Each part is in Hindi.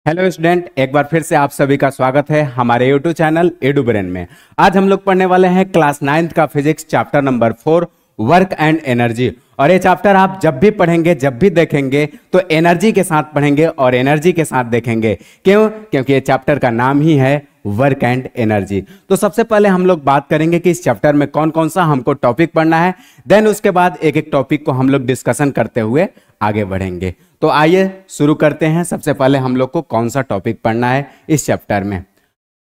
हेलो स्टूडेंट, एक बार फिर से आप सभी का स्वागत है हमारे यूट्यूब चैनल एडू ब्रेन में। आज हम लोग पढ़ने वाले हैं क्लास 9th का physics chapter number 4 work and energy. और ये चैप्टर आप जब भी पढ़ेंगे, जब भी देखेंगे तो एनर्जी के साथ पढ़ेंगे और एनर्जी के साथ देखेंगे। क्यों? क्योंकि ये चैप्टर का नाम ही है वर्क एंड एनर्जी। तो सबसे पहले हम लोग बात करेंगे कि इस चैप्टर में कौन कौन सा हमको टॉपिक पढ़ना है, देन उसके बाद एक एक टॉपिक को हम लोग डिस्कशन करते हुए आगे बढ़ेंगे। तो आइए शुरू करते हैं। सबसे पहले हम लोग को कौन सा टॉपिक पढ़ना है इस चैप्टर में।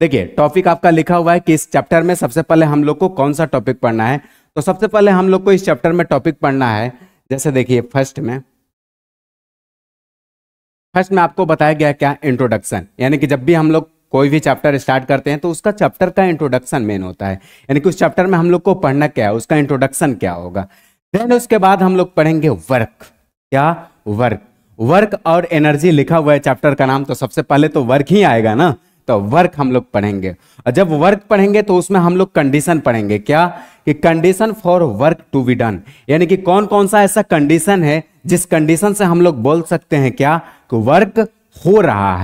देखिए, टॉपिक आपका लिखा हुआ है कि इस चैप्टर में सबसे पहले हम लोग को कौन सा टॉपिक पढ़ना है। तो सबसे पहले हम लोग को इस चैप्टर में टॉपिक पढ़ना है, जैसे देखिए फर्स्ट में आपको बताया गया क्या, इंट्रोडक्शन। यानी कि जब भी हम लोग कोई भी चैप्टर स्टार्ट करते हैं तो उसका चैप्टर का इंट्रोडक्शन मेन होता है। यानी कि उस चैप्टर में हम लोग को पढ़ना क्या है, उसका इंट्रोडक्शन क्या होगा। देन उसके बाद हम लोग पढ़ेंगे वर्क। क्या? वर्क और एनर्जी लिखा हुआ है चैप्टर का नाम, तो सबसे पहले तो वर्क ही आएगा ना। तो वर्क हम लोग पढ़ेंगे, और जब वर्क पढ़ेंगे तो उसमें हम लोग कंडीशन पढ़ेंगे। क्या? कि condition for work to be done. यानी कि कौन कौन सा ऐसा कंडीशन है जिस कंडीशन से हम लोग बोल सकते हैं क्या, कि वर्क हो रहा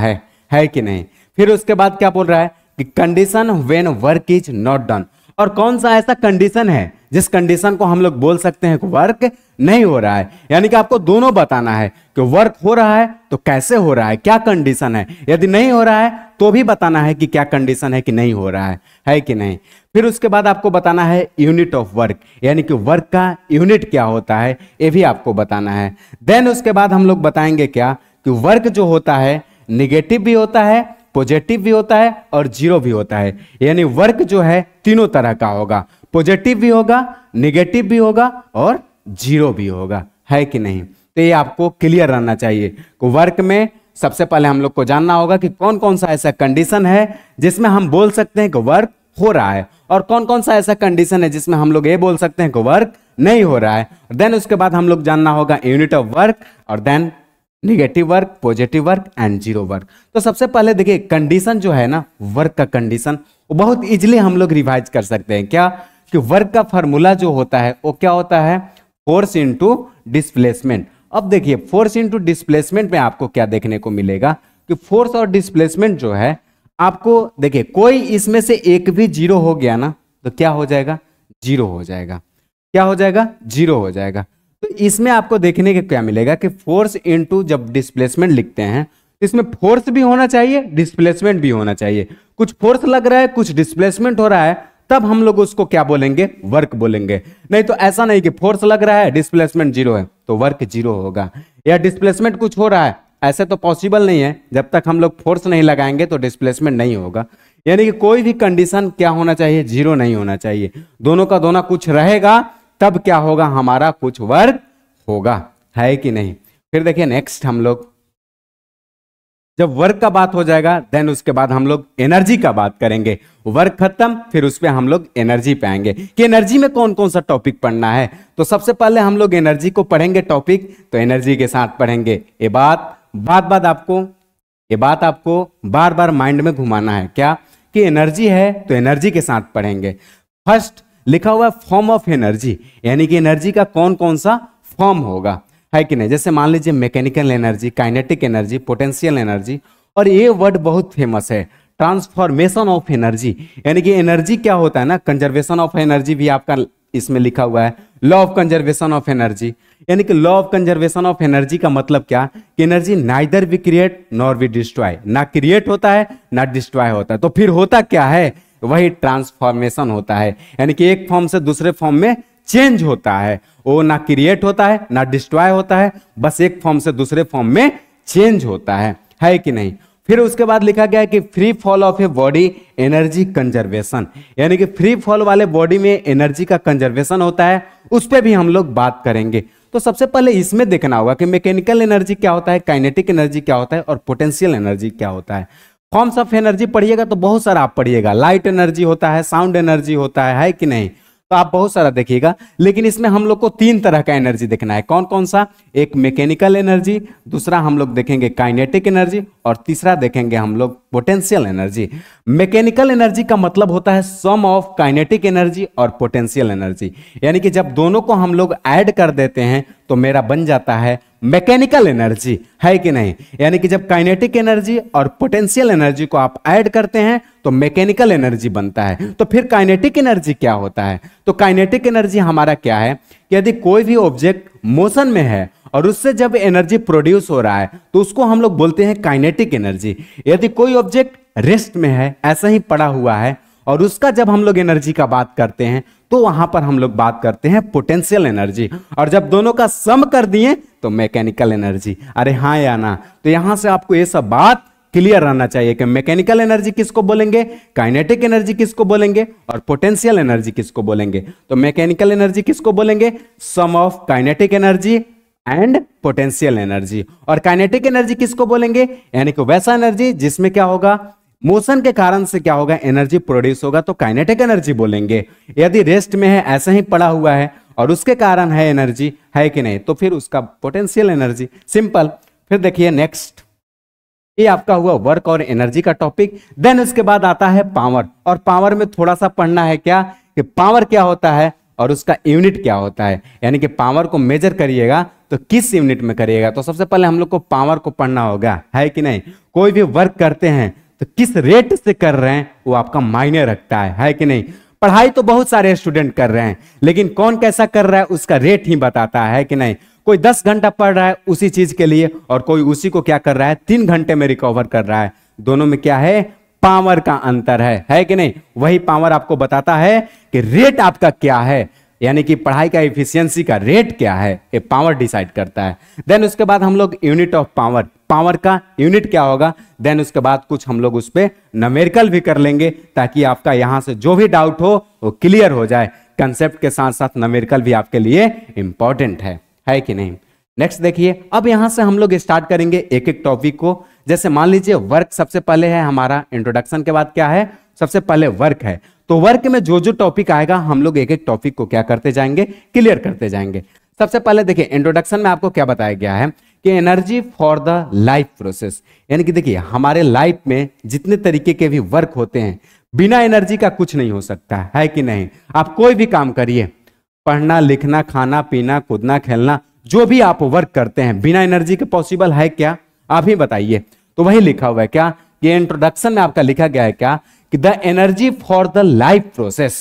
है कि नहीं। फिर उसके बाद क्या बोल रहा है कि condition when work is not done. और कौन सा ऐसा कंडीशन है जिस कंडीशन को हम लोग बोल सकते हैं कि वर्क नहीं हो रहा है। यानी कि आपको दोनों बताना है कि वर्क हो रहा है तो कैसे हो रहा है, क्या कंडीशन है। यदि नहीं हो रहा है तो भी बताना है कि क्या कंडीशन है कि नहीं हो रहा है कि नहीं। फिर उसके बाद आपको बताना है यूनिट ऑफ वर्क, यानी कि वर्क का यूनिट क्या होता है, ये भी आपको बताना है। देन उसके बाद हम लोग बताएंगे क्या, कि वर्क जो होता है निगेटिव भी होता है, पॉजिटिव भी होता है और जीरो भी होता है। यानी वर्क जो है तीनों तरह का होगा, पॉजिटिव भी होगा, निगेटिव भी होगा और जीरो भी होगा, है कि नहीं। तो ये आपको क्लियर रहना चाहिए कि वर्क में सबसे पहले हम लोग को जानना होगा कि कौन कौन सा ऐसा कंडीशन है जिसमें हम बोल सकते हैं कि वर्क हो रहा है, और कौन कौन सा ऐसा कंडीशन है जिसमें हम लोग ये बोल सकते हैं कि वर्क नहीं हो रहा है। देन उसके बाद हम लोग जानना होगा यूनिट ऑफ वर्क, और then negative work, positive work and zero work. तो सबसे पहले देखिए, कंडीशन जो है ना, वर्क का कंडीशन वो बहुत इजीली हम लोग रिवाइज कर सकते हैं। क्या? कि वर्क का फार्मूला जो होता है वो क्या होता है, फोर्स इनटू डिस्प्लेसमेंट। अब देखिए, फोर्स इनटू डिस्प्लेसमेंट में आपको क्या देखने को मिलेगा, कि फोर्स और डिस्प्लेसमेंट जो है आपको देखिए, कोई इसमें से एक भी जीरो हो गया ना तो क्या हो जाएगा, जीरो हो जाएगा। क्या हो जाएगा? जीरो हो जाएगा। तो इसमें आपको देखने के क्या मिलेगा कि फोर्स इनटू, जब डिस्प्लेसमेंट लिखते हैं तो इसमें फोर्स भी होना चाहिए, डिस्प्लेसमेंट भी होना चाहिए। कुछ फोर्स लग रहा है, कुछ डिस्प्लेसमेंट हो रहा है, तब हम लोग उसको क्या बोलेंगे, वर्क बोलेंगे। नहीं तो ऐसा नहीं कि फोर्स लग रहा है, डिस्प्लेसमेंट जीरो है तो वर्क जीरो होगा, या डिस्प्लेसमेंट कुछ हो रहा है, ऐसे तो पॉसिबल नहीं है। जब तक हम लोग फोर्स नहीं लगाएंगे तो डिस्प्लेसमेंट नहीं होगा। यानी कि कोई भी कंडीशन क्या होना चाहिए, जीरो नहीं होना चाहिए। दोनों का दोनों कुछ रहेगा तब क्या होगा, हमारा कुछ वर्क होगा, है कि नहीं। फिर देखिए नेक्स्ट, हम लोग जब वर्क का बात हो जाएगा देन उसके बाद हम लोग एनर्जी का बात करेंगे। वर्क खत्म, फिर उस पर हम लोग एनर्जी पे आएंगे कि एनर्जी में कौन कौन सा टॉपिक पढ़ना है। तो सबसे पहले हम लोग एनर्जी को पढ़ेंगे टॉपिक, तो एनर्जी के साथ पढ़ेंगे। ये बात आपको बार बार माइंड में घुमाना है। क्या? कि एनर्जी है तो एनर्जी के साथ पढ़ेंगे। फर्स्ट लिखा हुआ है फॉर्म ऑफ एनर्जी, यानी कि एनर्जी का कौन कौन सा फॉर्म होगा, है कि नहीं। जैसे मान लीजिए mechanical energy, kinetic energy, potential energy, और ये वर्ड बहुत फेमस है, ट्रांसफॉर्मेशन ऑफ एनर्जी। यानी कि एनर्जी क्या होता है ना, कंजर्वेशन ऑफ एनर्जी भी आपका इसमें लिखा हुआ है, law of conservation of energy. यानी कि law of conservation of energy का मतलब क्या, कि energy neither we create nor we destroy, ना क्रिएट होता है ना डिस्ट्रॉय होता है। तो फिर होता क्या है, वही ट्रांसफॉर्मेशन होता है। यानी कि एक फॉर्म से दूसरे फॉर्म में चेंज होता है, वो ना क्रिएट होता है ना डिस्ट्रॉय होता है, बस एक फॉर्म से दूसरे फॉर्म में चेंज होता है कि नहीं। फिर उसके बाद लिखा गया है कि free fall of a body energy conservation, यानी कि फ्री फॉल वाले बॉडी में एनर्जी का कंजर्वेशन होता है, उस पर भी हम लोग बात करेंगे। तो सबसे पहले इसमें देखना होगा कि मैकेनिकल एनर्जी क्या होता है, काइनेटिक एनर्जी क्या होता है और पोटेंशियल एनर्जी क्या होता है। फॉर्म्स ऑफ एनर्जी पढ़िएगा तो बहुत सारा आप पढ़िएगा, लाइट एनर्जी होता है, साउंड एनर्जी होता है कि नहीं। तो आप बहुत सारा देखिएगा, लेकिन इसमें हम लोग को तीन तरह का एनर्जी देखना है। कौन कौन सा? एक मैकेनिकल एनर्जी, दूसरा हम लोग देखेंगे काइनेटिक एनर्जी, और तीसरा देखेंगे हम लोग पोटेंशियल एनर्जी। मैकेनिकल एनर्जी का मतलब होता है सम ऑफ काइनेटिक एनर्जी और पोटेंशियल एनर्जी, यानी कि जब दोनों को हम लोग ऐड कर देते हैं तो मेरा बन जाता है मैकेनिकल एनर्जी, है कि नहीं। यानी कि जब काइनेटिक एनर्जी और पोटेंशियल एनर्जी को आप ऐड करते हैं तो मैकेनिकल एनर्जी बनता है। तो फिर काइनेटिक एनर्जी क्या होता है? तो काइनेटिक एनर्जी हमारा क्या है कि यदि कोई भी ऑब्जेक्ट मोशन में है और उससे जब एनर्जी प्रोड्यूस हो रहा है तो उसको हम लोग बोलते हैं काइनेटिक एनर्जी। यदि कोई ऑब्जेक्ट रेस्ट में है, ऐसा ही पड़ा हुआ है, और उसका जब हम लोग एनर्जी का बात करते हैं तो वहां पर हम लोग बात करते हैं पोटेंशियल एनर्जी, और जब दोनों का सम कर दिए तो मैकेनिकल एनर्जी। अरे हाँ या ना? तो यहां से आपको ये सब बात क्लियर रहना चाहिए कि मैकेनिकल एनर्जी किसको बोलेंगे, काइनेटिक एनर्जी किसको बोलेंगे, और पोटेंशियल एनर्जी किसको बोलेंगे। तो मैकेनिकल एनर्जी किसको बोलेंगे? Sum of kinetic energy and potential energy. और काइनेटिक एनर्जी किसको बोलेंगे? यानी कि वैसा एनर्जी जिसमें क्या होगा, मोशन के कारण से क्या होगा, एनर्जी प्रोड्यूस होगा, तो काइनेटिक एनर्जी बोलेंगे। यदि रेस्ट में है, ऐसा ही पड़ा हुआ है और उसके कारण है एनर्जी, है कि नहीं, तो फिर उसका पोटेंशियल एनर्जी। सिंपल। फिर देखिए नेक्स्ट, ये आपका हुआ वर्क और एनर्जी का टॉपिक। देन उसके बाद आता है पावर, और पावर में थोड़ा सा पढ़ना है क्या कि पावर क्या होता है और उसका यूनिट क्या होता है। यानी कि पावर को मेजर करिएगा तो किस यूनिट में करिएगा। तो सबसे पहले हम लोग को पावर को पढ़ना होगा, है कि नहीं। कोई भी वर्क करते हैं तो किस रेट से कर रहे हैं वो आपका मायने रखता है कि नहीं। पढ़ाई तो बहुत सारे स्टूडेंट कर रहे हैं, लेकिन कौन कैसा कर रहा है उसका रेट ही बताता है कि नहीं। कोई 10 घंटा पढ़ रहा है उसी चीज के लिए, और कोई उसी को क्या कर रहा है 3 घंटे में रिकवर कर रहा है। दोनों में क्या है, पावर का अंतर है कि नहीं। वही पावर आपको बताता है कि रेट आपका क्या है, यानी कि पढ़ाई का एफिशिएंसी का रेट क्या है, ये पावर डिसाइड करता है। देन उसके बाद हम लोग यूनिट ऑफ पावर, पावर का यूनिट क्या होगा। देन उसके बाद कुछ हम लोग उस पे न्यूमेरिकल भी कर लेंगे, ताकि आपका यहां से जो भी डाउट हो वो क्लियर हो जाए। कंसेप्ट के साथ साथ न्यूमेरिकल भी आपके लिए इंपॉर्टेंट है कि नहीं। नेक्स्ट देखिए, अब यहां से हम लोग स्टार्ट करेंगे एक एक टॉपिक को। जैसे मान लीजिए वर्क सबसे पहले है हमारा, इंट्रोडक्शन के बाद क्या है, सबसे पहले वर्क है। तो वर्क में जो जो टॉपिक आएगा हम लोग एक एक टॉपिक को क्या करते जाएंगे, क्लियर करते जाएंगे। सबसे पहले देखिए, इंट्रोडक्शन में आपको क्या बताया गया है कि energy for the life process. यानी कि देखिए, हमारे लाइफ में जितने तरीके के भी वर्क होते हैं, बिना एनर्जी का कुछ नहीं हो सकता है कि नहीं। आप कोई भी काम करिए, पढ़ना लिखना, खाना पीना, कूदना खेलना, जो भी आप वर्क करते हैं, बिना एनर्जी के पॉसिबल है क्या, आप ही बताइए। तो वही लिखा हुआ है क्या, ये इंट्रोडक्शन में आपका लिखा गया है क्या कि the energy for the life process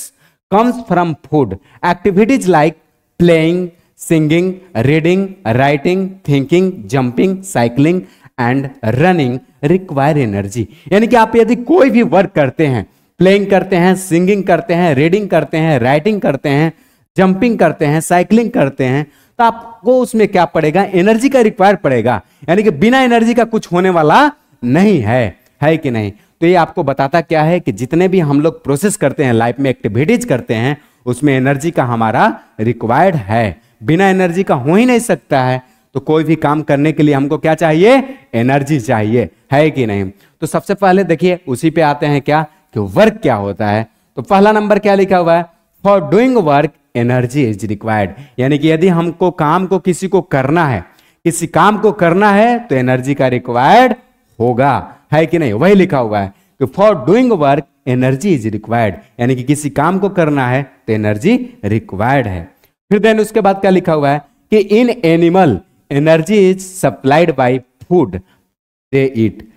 comes from food activities like playing, singing, reading, writing, thinking, jumping, cycling and running require energy. यानी कि आप यदि कोई भी वर्क करते हैं, प्लेइंग करते हैं, सिंगिंग करते हैं, रीडिंग करते हैं, राइटिंग करते हैं, जंपिंग करते हैं, साइकिलिंग करते हैं, तो आपको उसमें क्या पड़ेगा, एनर्जी का रिक्वायर पड़ेगा। यानी कि बिना एनर्जी का कुछ होने वाला नहीं है कि नहीं। तो ये आपको बताता क्या है कि जितने भी हम लोग प्रोसेस करते हैं, लाइफ में एक्टिविटीज करते हैं, उसमें एनर्जी का हमारा रिक्वायर्ड है। बिना एनर्जी का हो ही नहीं सकता है। तो कोई भी काम करने के लिए हमको क्या चाहिए, एनर्जी चाहिए, है कि नहीं। तो सबसे पहले देखिए उसी पे आते हैं क्या कि वर्क क्या होता है। तो पहला नंबर क्या लिखा हुआ है, for doing work energy is required. यानी कि यदि हमको काम को किसी को करना है, किसी काम को करना है तो एनर्जी का रिक्वायर्ड होगा, है कि नहीं। वही लिखा हुआ है कि for doing work energy is required, यानी कि किसी काम को करना है तो एनर्जी रिक्वायर्ड है। फिर देन उसके बाद क्या लिखा हुआ है कि in animal energy is supplied by food they eat.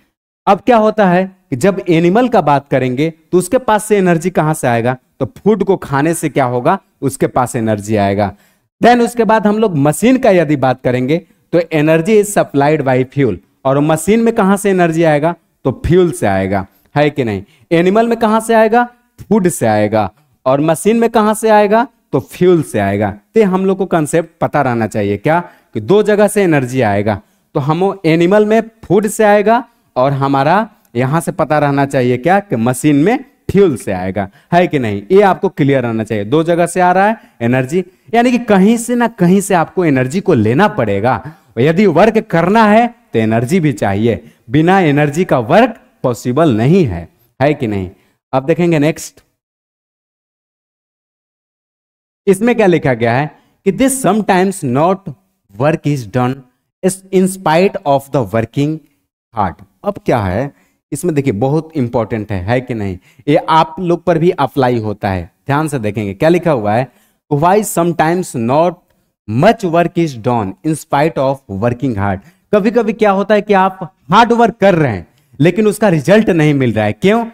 अब क्या होता है कि जब एनिमल का बात करेंगे तो उसके पास से एनर्जी कहां से आएगा, तो फूड को खाने से क्या होगा, उसके पास एनर्जी आएगा। देन उसके बाद हम लोग मशीन का यदि बात करेंगे तो energy is supplied bye fuel, और मशीन में कहां से एनर्जी आएगा, तो फ्यूल से आएगा, है कि नहीं। एनिमल में कहां से आएगा, फूड से आएगा, और मशीन में कहां से आएगा, तो फ्यूल से आएगा। तो हम लोग को कंसेप्ट पता रहना चाहिए क्या कि दो जगह से एनर्जी आएगा। तो हम एनिमल में फूड से आएगा, और हमारा यहां से पता रहना चाहिए क्या कि मशीन में फ्यूल से आएगा, है कि नहीं। ये आपको क्लियर रहना चाहिए, दो जगह से आ रहा है एनर्जी, यानी कि कहीं से ना कहीं से आपको एनर्जी को लेना पड़ेगा। यदि वर्क करना है तो एनर्जी भी चाहिए, बिना एनर्जी का वर्क पॉसिबल नहीं है कि नहीं। अब देखेंगे नेक्स्ट, इसमें क्या लिखा गया है कि this sometimes not work is done in spite of the working hard. अब क्या है इसमें देखिए बहुत इंपॉर्टेंट है कि नहीं, ये आप लोग पर भी अप्लाई होता है। ध्यान से देखेंगे क्या लिखा हुआ है, why sometimes not much work is done in spite of working hard. कभी कभी क्या होता है कि आप हार्ड वर्क कर रहे हैं लेकिन उसका रिजल्ट नहीं मिल रहा है। क्यों?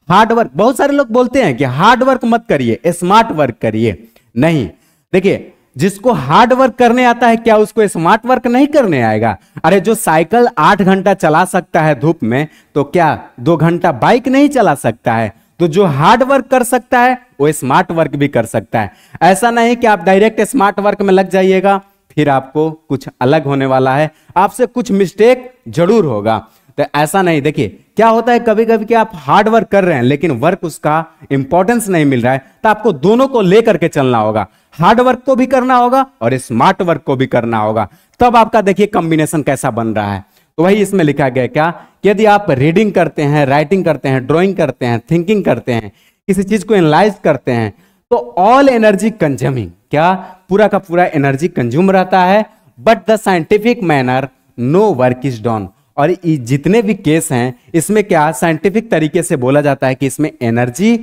हार्ड वर्क, बहुत सारे लोग बोलते हैं कि हार्ड वर्क मत करिए, स्मार्ट वर्क करिए। नहीं, देखिए जिसको हार्ड वर्क करने आता है क्या उसको स्मार्ट वर्क नहीं करने आएगा? अरे जो साइकिल 8 घंटा चला सकता है धूप में, तो क्या 2 घंटा बाइक नहीं चला सकता है? तो जो हार्ड वर्क कर सकता है वो स्मार्ट वर्क भी कर सकता है। ऐसा नहीं कि आप डायरेक्ट स्मार्ट वर्क में लग जाइएगा, फिर आपको कुछ अलग होने वाला है, आपसे कुछ मिस्टेक जरूर होगा। तो ऐसा नहीं, देखिए क्या होता है कभी कभी कि आप हार्ड वर्क कर रहे हैं लेकिन वर्क उसका इंपॉर्टेंस नहीं मिल रहा है, तो आपको दोनों को लेकर के चलना होगा, हार्ड वर्क को भी करना होगा और स्मार्ट वर्क को भी करना होगा। तब आपका देखिए कॉम्बिनेशन कैसा बन रहा है। तो वही इसमें लिखा गया क्या, कि यदि आप रीडिंग करते हैं, राइटिंग करते हैं, ड्राइंग करते हैं, थिंकिंग करते हैं, किसी चीज को एनालाइज करते हैं, तो ऑल एनर्जी कंज्यूमिंग, क्या पूरा का पूरा एनर्जी कंज्यूम रहता है, but the scientific manner no work is done. और जितने भी केस हैं इसमें क्या साइंटिफिक तरीके से बोला जाता है कि इसमें एनर्जी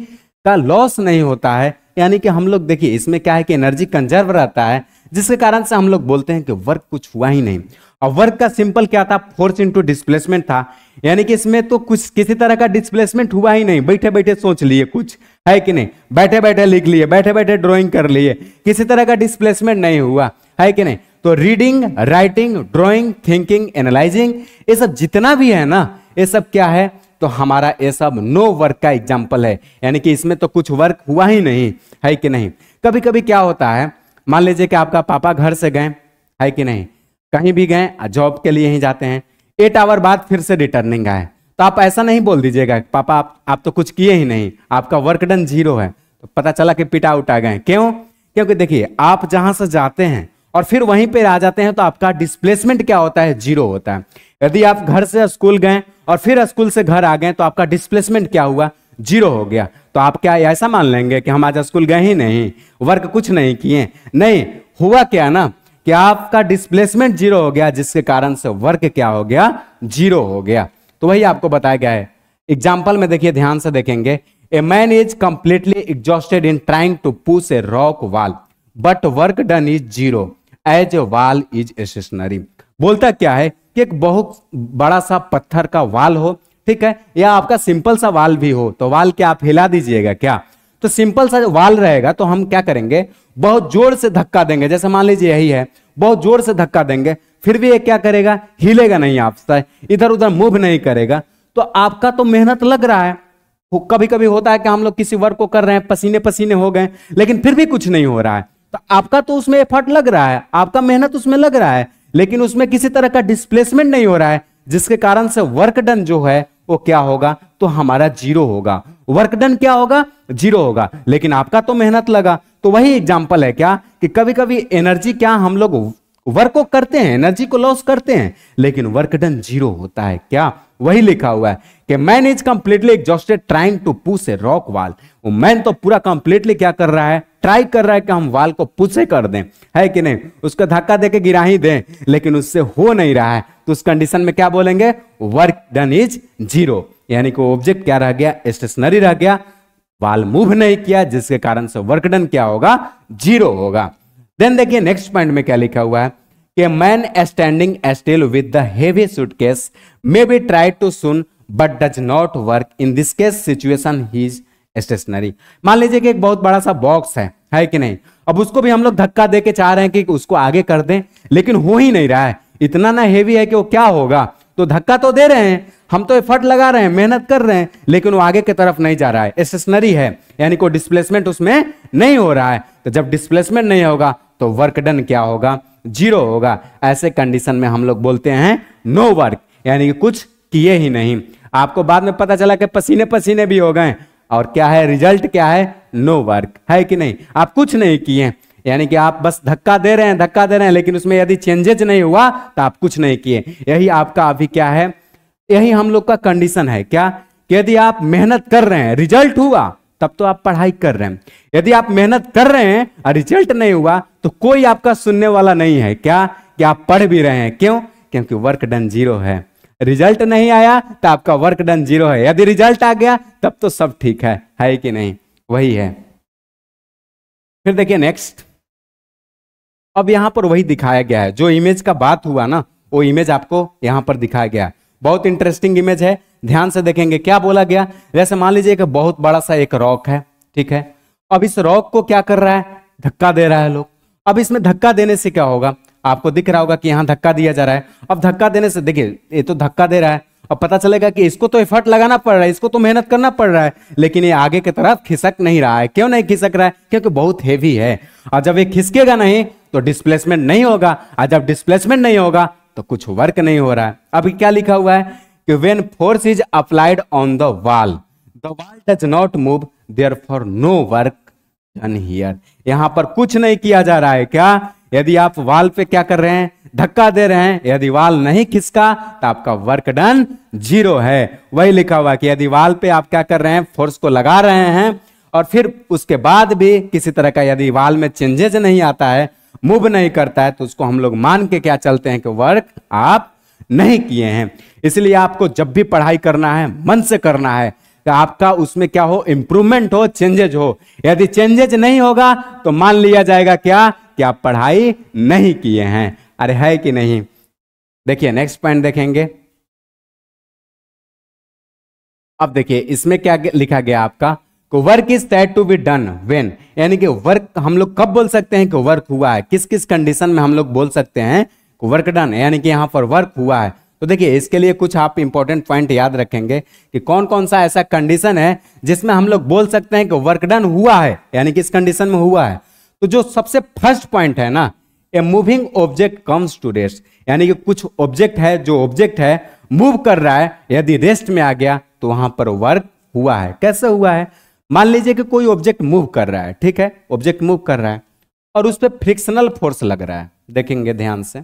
का लॉस नहीं होता है, यानी कि हम लोग देखिए इसमें क्या है कि एनर्जी कंजर्व रहता है, जिसके कारण से हम लोग बोलते हैं कि वर्क कुछ हुआ ही नहीं। और वर्क का सिंपल क्या था, फोर्स इनटू डिस्प्लेसमेंट था, यानी कि इसमें तो कुछ किसी तरह का डिस्प्लेसमेंट हुआ ही नहीं। बैठे बैठे सोच लिए कुछ, है कि नहीं, बैठे बैठे लिख लिए, बैठे बैठे ड्राइंग कर लिए, किसी तरह का डिस्प्लेसमेंट नहीं हुआ, है कि नहीं। तो reading, writing, drawing, thinking, analysing, ये सब जितना भी है ना, ये सब क्या है, तो हमारा ये सब नो वर्क का एग्जाम्पल है, यानी कि इसमें तो कुछ वर्क हुआ ही नहीं, है कि नहीं। कभी कभी क्या होता है, मान लीजिए कि आपका पापा घर से गए, है कि नहीं, कहीं भी गए, जॉब के लिए ही जाते हैं, 8 आवर बाद फिर से रिटर्निंग आए, तो आप ऐसा नहीं बोल दीजिएगा पापा आप तो कुछ किए ही नहीं, आपका वर्क डन 0 है। तो पता चला कि पिटा उठा गए। क्यों? क्योंकि देखिए आप जहां से जाते हैं और फिर वहीं पे आ जाते हैं तो आपका डिस्प्लेसमेंट क्या होता है, 0 होता है। यदि आप घर से स्कूल गए और फिर स्कूल से घर आ गए तो आपका डिस्प्लेसमेंट क्या हुआ, 0 हो गया। तो आप क्या ऐसा मान लेंगे कि हम आज स्कूल गए ही नहीं, वर्क कुछ नहीं किए? नहीं, हुआ क्या ना कि आपका डिस्प्लेसमेंट 0 हो गया, जिसके कारण से वर्क क्या हो गया, 0 हो गया। तो वही आपको बताया गया है। एग्जाम्पल में देखिए, ध्यान से देखेंगे, a man is completely exhausted in trying to push a rock wall but work done is 0 as a wall is stationary. बोलता क्या है कि एक बहुत बड़ा सा पत्थर का वाल हो, ठीक है, या आपका सिंपल सा वाल भी हो, तो वाल क्या आप हिला दीजिएगा क्या? तो सिंपल सा वाल रहेगा तो हम क्या करेंगे, बहुत जोर से धक्का देंगे, जैसे मान लीजिए यही है, बहुत जोर से धक्का देंगे, फिर भी ये क्या करेगा, हिलेगा नहीं, आपसे इधर उधर मूव नहीं करेगा। तो आपका तो मेहनत लग रहा है। कभी कभी होता है कि हम लोग किसी वर्क को कर रहे हैं, पसीने पसीने हो गए, लेकिन फिर भी कुछ नहीं हो रहा है, तो आपका तो उसमें एफर्ट लग रहा है, आपका मेहनत उसमें लग रहा है, लेकिन उसमें किसी तरह का डिस्प्लेसमेंट नहीं हो रहा है, जिसके कारण से वर्क डन जो है वो क्या होगा, तो हमारा 0 होगा। वर्क डन क्या होगा, 0 होगा, लेकिन आपका तो मेहनत लगा। तो वही एग्जांपल है क्या, कि कभी कभी एनर्जी क्या हम लोग वर्क को करते हैं, एनर्जी को लॉस करते हैं, लेकिन वर्क डन 0 होता है क्या? वही लिखा हुआ है कि man is completely exhausted trying to push a rock wall. वो मैन तो पूरा कंप्लीटली क्या कर रहा है, ट्राई कर रहा है कि हम वाल को पुश कर दें, है कि नहीं, उसको धक्का देके गिरा ही दें, लेकिन उससे हो नहीं रहा है। तो उस कंडीशन में क्या बोलेंगे, वर्क डन इज 0, यानी कि ऑब्जेक्ट क्या रह गया, स्टेशनरी रह गया, वाल मूव नहीं किया, जिसके कारण से वर्क डन क्या होगा, 0 होगा। देन देखिए नेक्स्ट पॉइंट में क्या लिखा हुआ है कि man standing still with the heavy suitcase may be try to soon but does not work, in this case situation he is stationary. मान लीजिए कि एक बहुत बड़ा सा बॉक्स है कि नहीं, अब उसको भी हम लोग धक्का देके चाह रहे हैं कि उसको आगे कर दें, लेकिन हो ही नहीं रहा है, इतना ना हेवी है कि वो क्या होगा। तो धक्का तो दे रहे हैं, हम तो एफर्ट लगा रहे हैं, मेहनत कर रहे हैं, लेकिन वो आगे की तरफ नहीं जा रहा है, स्टेशनरी है, यानी कोई डिस्प्लेसमेंट उसमें नहीं हो रहा है। तो जब डिस्प्लेसमेंट नहीं होगा तो वर्क डन क्या होगा, 0 होगा। ऐसे कंडीशन में हम लोग बोलते हैं नो वर्क, यानी कि कुछ किए ही नहीं। आपको बाद में पता चला कि पसीने पसीने भी हो गए, और क्या है रिजल्ट, क्या है, नो वर्क, है कि नहीं, आप कुछ नहीं किए, यानी कि आप बस धक्का दे रहे हैं, लेकिन उसमें यदि चेंजेज नहीं हुआ तो आप कुछ नहीं किए। यही आपका अभी क्या है, यही हम लोग का कंडीशन है क्या, कि यदि आप मेहनत कर रहे हैं, रिजल्ट हुआ, तब तो आप पढ़ाई कर रहे हैं। यदि आप मेहनत कर रहे हैं और रिजल्ट नहीं हुआ तो कोई आपका सुनने वाला नहीं है क्या, कि आप पढ़ भी रहे हैं। क्यों? क्योंकि वर्क डन 0 है। रिजल्ट नहीं आया तो आपका वर्क डन 0 है, यदि रिजल्ट आ गया तब तो सब ठीक है कि नहीं? वही है। फिर देखिए नेक्स्ट, अब यहां पर वही दिखाया गया है, जो इमेज का बात हुआ ना वो इमेज आपको यहां पर दिखाया गया। बहुत इंटरेस्टिंग इमेज है, ध्यान से देखेंगे क्या बोला गया। जैसे मान लीजिए कि बहुत बड़ा सा एक रॉक है, ठीक है। अब इस रॉक को क्या कर रहा है, धक्का दे रहा है लोग। अब इसमें धक्का देने से क्या होगा, आपको दिख रहा होगा कि यहां धक्का दिया जा रहा है। अब धक्का देने से देखिए ये तो धक्का दे रहा है, अब पता चलेगा कि इसको तो एफर्ट लगाना पड़ रहा है, इसको तो मेहनत करना पड़ रहा है, लेकिन ये आगे की तरफ खिसक नहीं रहा है। क्यों नहीं खिसक रहा है? क्योंकि बहुत हेवी है, और जब ये खिसकेगा नहीं तो डिस्प्लेसमेंट नहीं होगा, और जब डिस्प्लेसमेंट नहीं होगा तो कुछ वर्क नहीं हो रहा है। अभी क्या लिखा हुआ है कि when force is applied on the wall does not move, therefore no work done here. यहां पर कुछ नहीं किया जा रहा है। क्या? यदि आप वॉल पे क्या कर रहे हैं, धक्का दे रहे हैं, यदि वॉल नहीं खिसका तो आपका वर्क डन 0 है। वही लिखा हुआ कि यदि वॉल पे आप क्या कर रहे हैं, फोर्स को लगा रहे हैं, और फिर उसके बाद भी किसी तरह का यदि वॉल में चेंजेस नहीं आता है, मूव नहीं करता है, तो उसको हम लोग मान के क्या चलते हैं कि वर्क आप नहीं किए हैं। इसलिए आपको जब भी पढ़ाई करना है मन से करना है, तो आपका उसमें क्या हो, इंप्रूवमेंट हो, चेंजेज हो। यदि चेंजेज नहीं होगा तो मान लिया जाएगा क्या, कि आप पढ़ाई नहीं किए हैं। अरे है कि नहीं? देखिए नेक्स्ट पॉइंट देखेंगे। अब देखिए इसमें क्या लिखा गया आपका, work is said to be done when, यानी कि वर्क हम लोग कब बोल सकते हैं कि वर्क हुआ है, किस किस कंडीशन में हम लोग बोल सकते हैं वर्क डन, यानी कि यहां पर वर्क हुआ है। तो देखिए इसके लिए कुछ आप इंपॉर्टेंट पॉइंट याद रखेंगे कि कौन कौन सा ऐसा कंडीशन है जिसमें हम लोग बोल सकते हैं कि वर्क डन हुआ है, यानी कि इस कंडीशन में हुआ है। तो जो सबसे फर्स्ट पॉइंट है ना, a moving object comes to rest, यानी कि कुछ ऑब्जेक्ट है, जो ऑब्जेक्ट है मूव कर रहा है, यदि रेस्ट में आ गया तो वहां पर वर्क हुआ है। कैसे हुआ है? मान लीजिए कि कोई ऑब्जेक्ट मूव कर रहा है, ठीक है, ऑब्जेक्ट मूव कर रहा है और उस पर फ्रिक्शनल फोर्स लग रहा है। देखेंगे ध्यान से,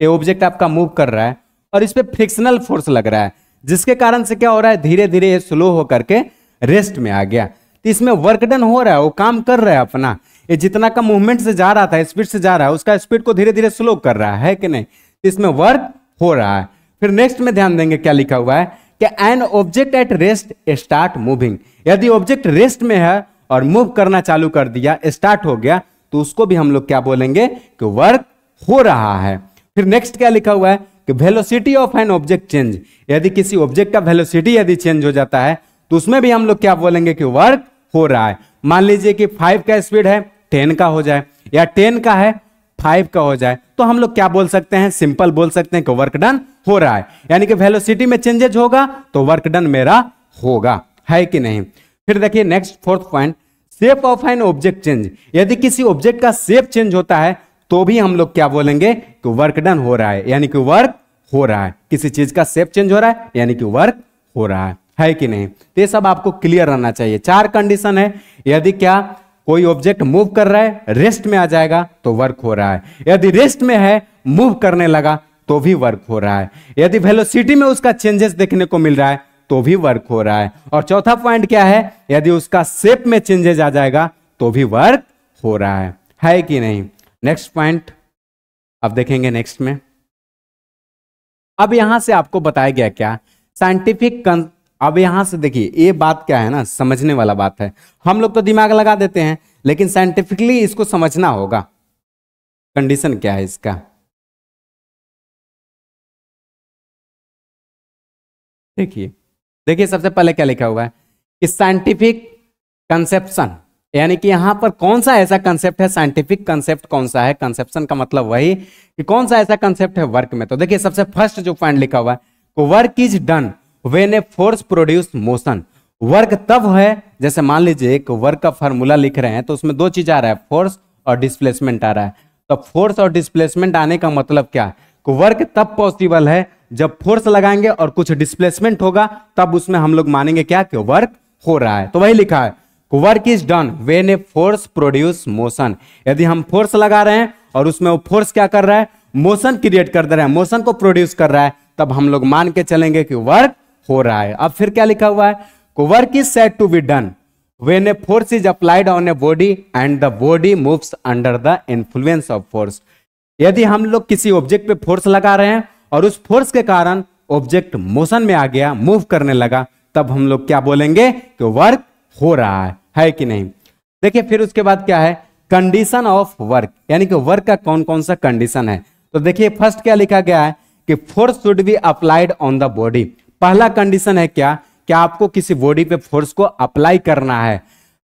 ये ऑब्जेक्ट आपका मूव कर रहा है और इस पे फ्रिक्शनल फोर्स लग रहा है, जिसके कारण से क्या हो रहा है, धीरे धीरे ये स्लो होकर के रेस्ट में आ गया। तो इसमें वर्क डन हो रहा है, वो काम कर रहा है अपना। ये जितना का मूवमेंट से जा रहा था, स्पीड से जा रहा है, उसका स्पीड को धीरे धीरे स्लो कर रहा है कि नहीं? तो इसमें वर्क हो रहा है। फिर नेक्स्ट में ध्यान देंगे क्या लिखा हुआ है कि an object at rest start moving, यदि ऑब्जेक्ट रेस्ट में है और मूव करना चालू कर दिया, स्टार्ट हो गया, तो उसको भी हम लोग क्या बोलेंगे कि वर्क हो रहा है। फिर नेक्स्ट क्या लिखा हुआ है कि velocity of an object change, यदि किसी ऑब्जेक्ट का वेलोसिटी यदि चेंज हो जाता है तो उसमें भी हम लोग क्या बोलेंगे कि वर्क हो रहा है। मान लीजिए कि 5 का स्पीड है 10 का हो जाए, या 10 का है 5 का हो जाए, तो हम लोग क्या बोल सकते हैं, सिंपल बोल सकते हैं कि वर्क डन हो रहा है। यानी कि वेलोसिटी में चेंजेज होगा तो वर्क डन मेरा होगा, है कि नहीं? फिर देखिए next fourth point, shape of an object change, यदि किसी ऑब्जेक्ट का शेप चेंज होता है तो भी हम लोग क्या बोलेंगे कि वर्क डन हो रहा है, यानी कि वर्क हो रहा है। किसी चीज का शेप चेंज हो रहा है यानी कि वर्क हो रहा है कि नहीं? तो ये सब आपको क्लियर रहना चाहिए। 4 कंडीशन है, यदि क्या कोई ऑब्जेक्ट मूव कर रहा है, रेस्ट में आ जाएगा तो वर्क हो रहा है, यदि रेस्ट में है मूव करने लगा तो भी वर्क हो रहा है, यदि वेलोसिटी में उसका चेंजेस देखने को मिल रहा है तो भी वर्क हो रहा है, और चौथा पॉइंट क्या है, यदि उसका शेप में चेंजेस आ जाएगा तो भी वर्क हो रहा है कि नहीं? नेक्स्ट पॉइंट अब देखेंगे नेक्स्ट में। अब यहां से आपको बताया गया क्या, साइंटिफिक, अब यहां से देखिए ये बात क्या है ना, समझने वाला बात है। हम लोग तो दिमाग लगा देते हैं, लेकिन साइंटिफिकली इसको समझना होगा। कंडीशन क्या है इसका, देखिए देखिए सबसे पहले क्या लिखा हुआ है कि साइंटिफिक कंसेप्शन, यानी कि यहां पर कौन सा ऐसा कंसेप्ट है, साइंटिफिक कंसेप्ट कौन सा है, कंसेप्शन का मतलब वही कि कौन सा ऐसा कंसेप्ट है वर्क में। तो देखिए सबसे फर्स्ट जो पॉइंट लिखा हुआ है, work is done when a force produce motion. Work तब है, जैसे मान लीजिए एक वर्क का फार्मूला लिख रहे हैं तो उसमें 2 चीज आ रहा है, फोर्स और डिस्प्लेसमेंट आ रहा है। तो फोर्स और डिस्प्लेसमेंट आने का मतलब क्या है, वर्क तब पॉसिबल है जब फोर्स लगाएंगे और कुछ डिस्प्लेसमेंट होगा, तब उसमें हम लोग मानेंगे क्या कि वर्क हो रहा है। तो वही लिखा है, work is done when a force produce motion, यदि हम फोर्स लगा रहे हैं और उसमें वो फोर्स क्या कर रहा है, मोशन क्रिएट कर दे रहा है, मोशन को प्रोड्यूस कर रहा है, तब हम लोग मान के चलेंगे कि वर्क हो रहा है। अब फिर क्या लिखा हुआ है, work is said to be done when a force is applied on a body and the body moves under the influence of force. यदि हम लोग किसी ऑब्जेक्ट पे फोर्स लगा रहे हैं और उस फोर्स के कारण ऑब्जेक्ट मोशन में आ गया, मूव करने लगा, तब हम लोग क्या बोलेंगे कि वर्क हो रहा है कि नहीं। देखिए फिर उसके बाद क्या है, कंडीशन ऑफ वर्क, यानी कि वर्क का कौन कौन सा कंडीशन है। तो देखिए फर्स्ट क्या लिखा गया है कि force should be applied on the body. पहला कंडीशन है क्या, कि आपको किसी बॉडी पे फोर्स को अप्लाई करना है।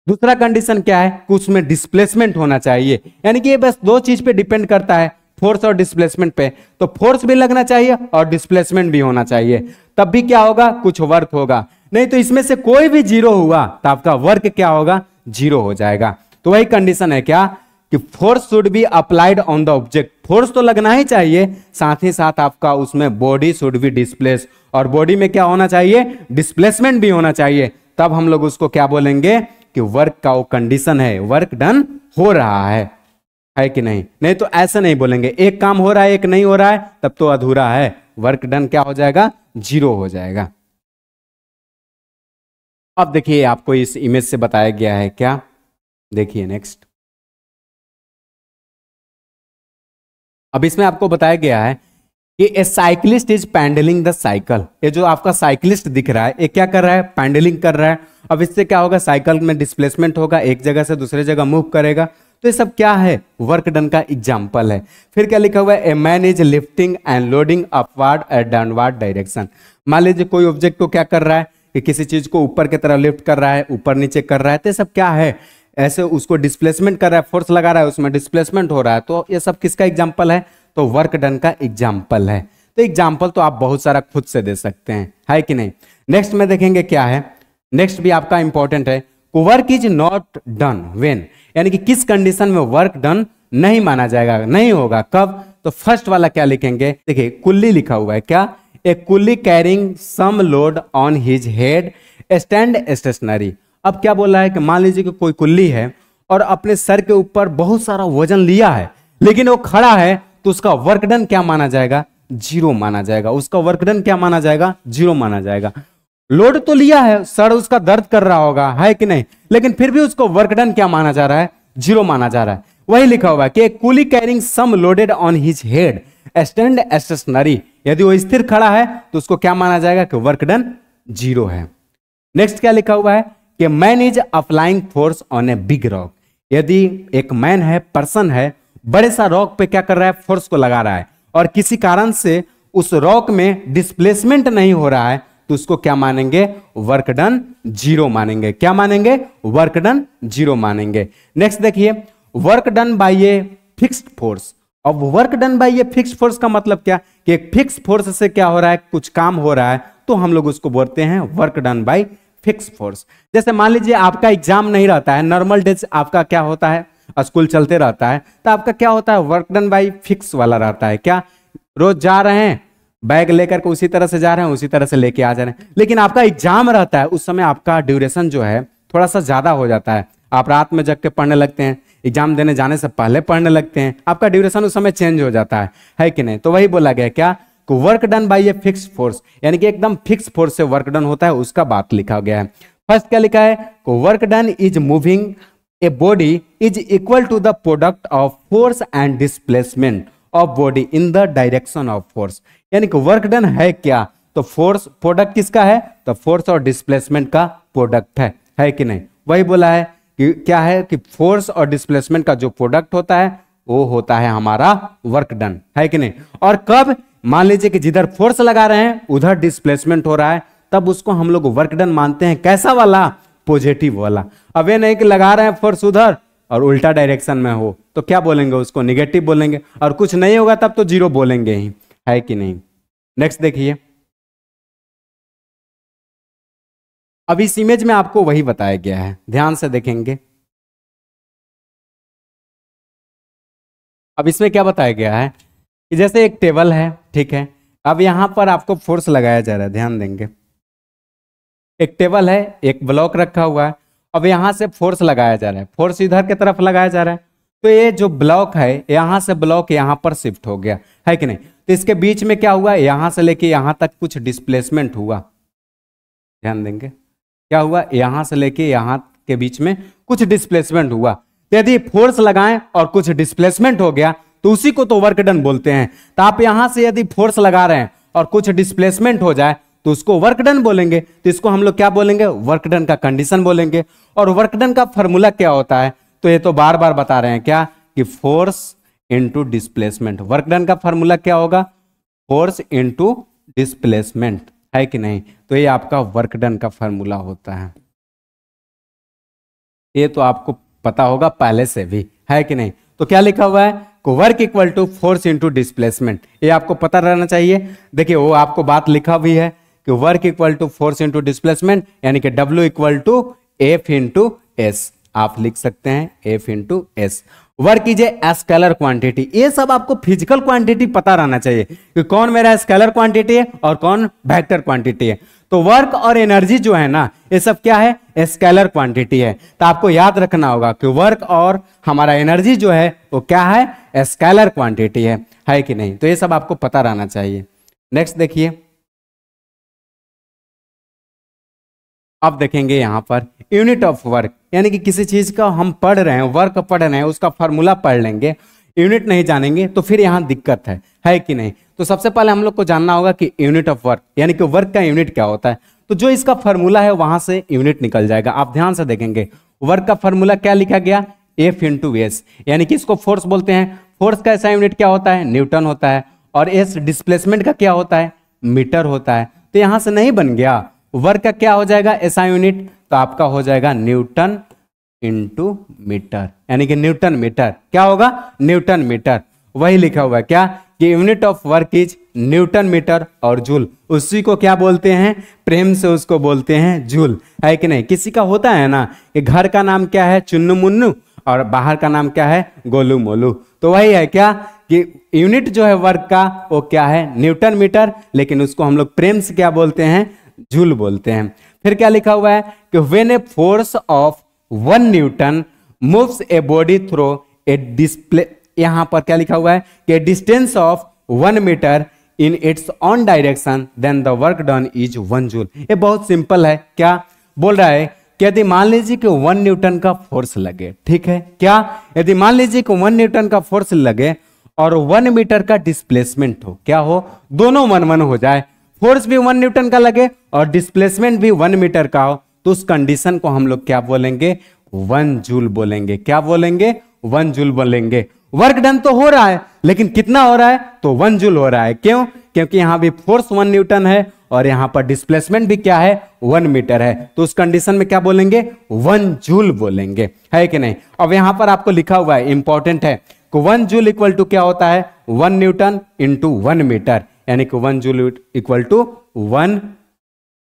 दूसरा कंडीशन क्या है कि उसमें डिस्प्लेसमेंट होना चाहिए, यानी कि ये बस दो चीज पे डिपेंड करता है, फोर्स और डिस्प्लेसमेंट पे। तो फोर्स भी लगना चाहिए और डिस्प्लेसमेंट भी होना चाहिए, तब भी क्या होगा, कुछ वर्क होगा। नहीं तो इसमें से कोई भी जीरो हुआ तो आपका वर्क क्या होगा, जीरो हो जाएगा। तो वही कंडीशन है क्या, कि force should be applied on the object, force तो लगना ही चाहिए, साथ ही साथ आपका उसमें बॉडी शुड बी डिस्प्लेस, और बॉडी में क्या होना चाहिए, डिस्प्लेसमेंट भी होना चाहिए, तब हम लोग उसको क्या बोलेंगे कि वर्क का वो कंडीशन है, वर्क डन हो रहा है कि नहीं। नहीं तो ऐसा नहीं बोलेंगे, एक काम हो रहा है एक नहीं हो रहा है, तब तो अधूरा है, वर्क डन क्या हो जाएगा, जीरो हो जाएगा। अब देखिए आपको इस इमेज से बताया गया है क्या, देखिए नेक्स्ट। अब इसमें आपको बताया गया है कि ए साइक्लिस्ट इज पैंडलिंग द साइकिल। ये जो आपका साइक्लिस्ट दिख रहा है, ये क्या कर रहा है, पैंडलिंग कर रहा है। अब इससे क्या होगा, साइकिल में डिस्प्लेसमेंट होगा, एक जगह से दूसरे जगह मूव करेगा। तो ये सब क्या है, वर्क डन का एग्जाम्पल है। फिर क्या लिखा हुआ है, ए man is lifting and loading upward and downward direction. मान लीजिए कोई ऑब्जेक्ट को क्या कर रहा है, कि किसी चीज को ऊपर की तरफ लिफ्ट कर रहा है, ऊपर नीचे कर रहा है, तो ये सब क्या है, ऐसे उसको डिस्प्लेसमेंट कर रहा है, फोर्स लगा रहा है, उसमें डिस्प्लेसमेंट हो रहा है। तो ये सब किसका एग्जाम्पल है, तो वर्क डन का एग्जाम्पल है। तो एग्जाम्पल तो आप बहुत सारा खुद से दे सकते हैं, है कि नहीं। नेक्स्ट में देखेंगे क्या है, नेक्स्ट भी आपका इंपॉर्टेंट है, work is not done when, यानी कि किस कंडीशन में वर्क डन नहीं माना जाएगा, नहीं होगा, कब। तो फर्स्ट वाला क्या लिखेंगे, देखिए कुल्ली लिखा हुआ है क्या, a coolie carrying some load on his head stand stationary. अब क्या बोला है कि मान लीजिए कि कोई कुल्ली है और अपने सर के ऊपर बहुत सारा वजन लिया है, लेकिन वो खड़ा है, तो उसका वर्क डन क्या माना जाएगा, जीरो माना जाएगा। उसका वर्क डन क्या माना जाएगा, जीरो माना जाएगा। लोड तो लिया है, सर उसका दर्द कर रहा होगा, है कि नहीं, लेकिन फिर भी उसको वर्क डन क्या माना जा रहा है, जीरो माना जा रहा है। वही लिखा हुआ है कि coolie carrying some loaded on his head stand stationary. यदि वो स्थिर खड़ा है तो उसको क्या माना जाएगा कि वर्क डन जीरो है। नेक्स्ट क्या लिखा हुआ है कि man is applying force on a big rock. यदि एक मैन है, पर्सन है, बड़े सा रॉक पे क्या कर रहा है, फोर्स को लगा रहा है, और किसी कारण से उस रॉक में डिस्प्लेसमेंट नहीं हो रहा है, तो उसको क्या मानेंगे, वर्क डन जीरो मानेंगे। क्या मानेंगे, वर्क डन जीरो मानेंगे। नेक्स्ट देखिए, work done by a fixed force. अब work done by a fixed force का मतलब क्या, कि एक फिक्स फोर्स से क्या हो रहा है, कुछ काम हो रहा है, तो हम लोग उसको बोलते हैं work done by fix force. जैसे मान लीजिए आपका एग्जाम नहीं रहता है, नॉर्मल डेज आपका क्या होता है, स्कूल चलते रहता है, तो आपका क्या होता है, वर्क डन बाय फिक्स वाला रहता है। क्या, रोज जा रहे हैं, बैग लेकर के उसी तरह से जा रहे हैं, उसी तरह से लेके आ जा रहे हैं, लेकिन आपका एग्जाम रहता है, उस समय आपका ड्यूरेशन जो है थोड़ा सा ज्यादा हो जाता है। आप रात में जग के पढ़ने लगते हैं, एग्जाम देने जाने से पहले पढ़ने लगते हैं, आपका ड्यूरेशन उस समय चेंज हो जाता है कि नहीं। तो वही बोला गया क्या, work done by a fix force, यानी कि एकदम फिक्स फोर्स से वर्क डन होता है, उसका बात लिखा गया है। फर्स्ट क्या लिखा है, work done is moving a body is equal to the product of force and displacement of body in the direction of force. यानी कि वर्क डन है क्या, तो फोर्स, प्रोडक्ट किसका है, तो फोर्स और डिस्प्लेसमेंट का प्रोडक्ट है कि नहीं। वही बोला है कि क्या है, कि फोर्स और डिस्प्लेसमेंट का जो प्रोडक्ट होता है वो होता है हमारा वर्क डन, है कि नहीं। और कब, मान लीजिए कि जिधर फोर्स लगा रहे हैं उधर डिस्प्लेसमेंट हो रहा है, तब उसको हम लोग वर्क डन मानते हैं। कैसा वाला, पॉजिटिव वाला। अब ये नहीं कि लगा रहे हैं फोर्स उधर और उल्टा डायरेक्शन में हो, तो क्या बोलेंगे, उसको निगेटिव बोलेंगे, और कुछ नहीं होगा तब तो जीरो बोलेंगे ही, है कि नहीं। नेक्स्ट देखिए, अब इस इमेज में आपको वही बताया गया है, ध्यान से देखेंगे। अब इसमें क्या बताया गया है कि जैसे एक टेबल है, ठीक है, अब यहां पर आपको फोर्स लगाया जा रहा है, ध्यान देंगे। एक टेबल है, एक ब्लॉक रखा हुआ है, अब यहां से फोर्स लगाया जा रहा है, फोर्स इधर की तरफ लगाया जा रहा है, तो ये जो ब्लॉक है यहां से ब्लॉक यहां पर शिफ्ट हो गया, है कि नहीं। तो इसके बीच में क्या हुआ, यहां से लेके यहां तक कुछ डिस्प्लेसमेंट हुआ, ध्यान देंगे। क्या हुआ, यहां से लेके यहां के बीच में कुछ डिस्प्लेसमेंट हुआ। यदि फोर्स लगाएं और कुछ डिस्प्लेसमेंट हो गया, तो उसी को तो वर्क डन बोलते हैं। तो आप यहां से यदि फोर्स लगा रहे हैं और कुछ डिस्प्लेसमेंट हो जाए तो उसको वर्क डन बोलेंगे। तो इसको हम लोग क्या बोलेंगे, वर्क डन का कंडीशन बोलेंगे। और वर्क डन का फॉर्मूला क्या होता है, तो ये तो बार बार बता रहे हैं क्या कि force into displacement. Work done का फॉर्मूला क्या होगा, फोर्स इंटू डिस्प्लेसमेंट, है कि नहीं। तो ये आपका वर्क डन का फॉर्मूला होता है। ये तो आपको पता होगा पहले से भी, है कि नहीं। तो क्या लिखा हुआ है, work equal to force into displacement, ये आपको पता रहना चाहिए। देखिए वो आपको बात लिखा भी है कि work equal to force into displacement, यानी कि W equal to F into S, आप लिख सकते हैं F into S. Work is a scalar quantity, ये सब आपको फिजिकल क्वांटिटी पता रहना चाहिए कि कौन मेरा स्केलर क्वांटिटी है और कौन वेक्टर क्वांटिटी है। तो वर्क और एनर्जी जो है ना, ये सब क्या है, स्केलर क्वांटिटी है। तो आपको याद रखना होगा कि वर्क और हमारा एनर्जी जो है वो क्या है, स्केलर क्वांटिटी है कि नहीं। तो ये सब आपको पता रहना चाहिए। नेक्स्ट देखिए, अब देखेंगे यहां पर यूनिट ऑफ वर्क, यानी कि किसी चीज का हम पढ़ रहे हैं, वर्क पढ़ रहे हैं, उसका फॉर्मूला पढ़ लेंगे, यूनिट नहीं जानेंगे तो फिर यहां दिक्कत है कि नहीं। तो सबसे पहले हम लोग को जानना होगा कि यूनिट ऑफ वर्क, यानी कि वर्क का यूनिट क्या होता है। तो जो इसका फॉर्मूला है वहां से यूनिट निकल जाएगा। आप ध्यान से देखेंगे वर्क का फॉर्मूला क्या लिखा गया, एफ इंटू एस, यानी कि इसको फोर्स बोलते हैं। फोर्स का ऐसा यूनिट क्या होता है, न्यूटन होता है। और एस डिस्प्लेसमेंट का क्या होता है, मीटर होता है। तो यहां से नहीं बन गया, वर्क का क्या हो जाएगा ऐसा यूनिट, तो आपका हो जाएगा न्यूटन इंटू मीटर, यानी कि न्यूटन मीटर। क्या होगा, न्यूटन मीटर। वही लिखा हुआ है क्या कि unit of work is newton metre और जूल। उसी को क्या बोलते हैं, प्रेम से उसको बोलते हैं जूल, है कि नहीं। किसी का होता है ना कि घर का नाम क्या है, चुन्नू मुन्नू, और बाहर का नाम क्या है, गोलू मोलू। तो वही है क्या कि यूनिट जो है वर्क का वो क्या है, न्यूटन मीटर, लेकिन उसको हम लोग प्रेम से क्या बोलते हैं, जूल बोलते हैं। फिर क्या लिखा हुआ है कि when a force of 1 newton moves a body through a display, यहां पर क्या लिखा हुआ है कि distance of 1 metre in its on direction then the work done is 1 joule. ये बहुत सिंपल है। क्या बोल रहा है कि यदि मान लीजिए कि 1 न्यूटन का फोर्स लगे, ठीक है क्या, यदि मान लीजिए कि 1 न्यूटन का फोर्स लगे और 1 मीटर का डिस्प्लेसमेंट हो, क्या हो, दोनों 1 हो जाए, फोर्स भी 1 न्यूटन का लगे और डिस्प्लेसमेंट भी 1 मीटर का हो, तो उस कंडीशन को हम लोग क्या बोलेंगे, 1 जूल बोलेंगे। क्या बोलेंगे, 1 जूल बोलेंगे। वर्क डन तो हो रहा है, लेकिन कितना हो रहा है, तो 1 जूल हो रहा है। क्यों, क्योंकि यहां भी फोर्स 1 न्यूटन है और यहां पर डिस्प्लेसमेंट भी क्या है, 1 मीटर है। तो उस कंडीशन में क्या बोलेंगे, 1 जूल बोलेंगे, है कि नहीं। अब यहां पर आपको लिखा हुआ है, इंपॉर्टेंट है, 1 जूल इक्वल टू क्या होता है, 1 न्यूटन इंटू 1 मीटर, यानी कि 1 joule equal to 1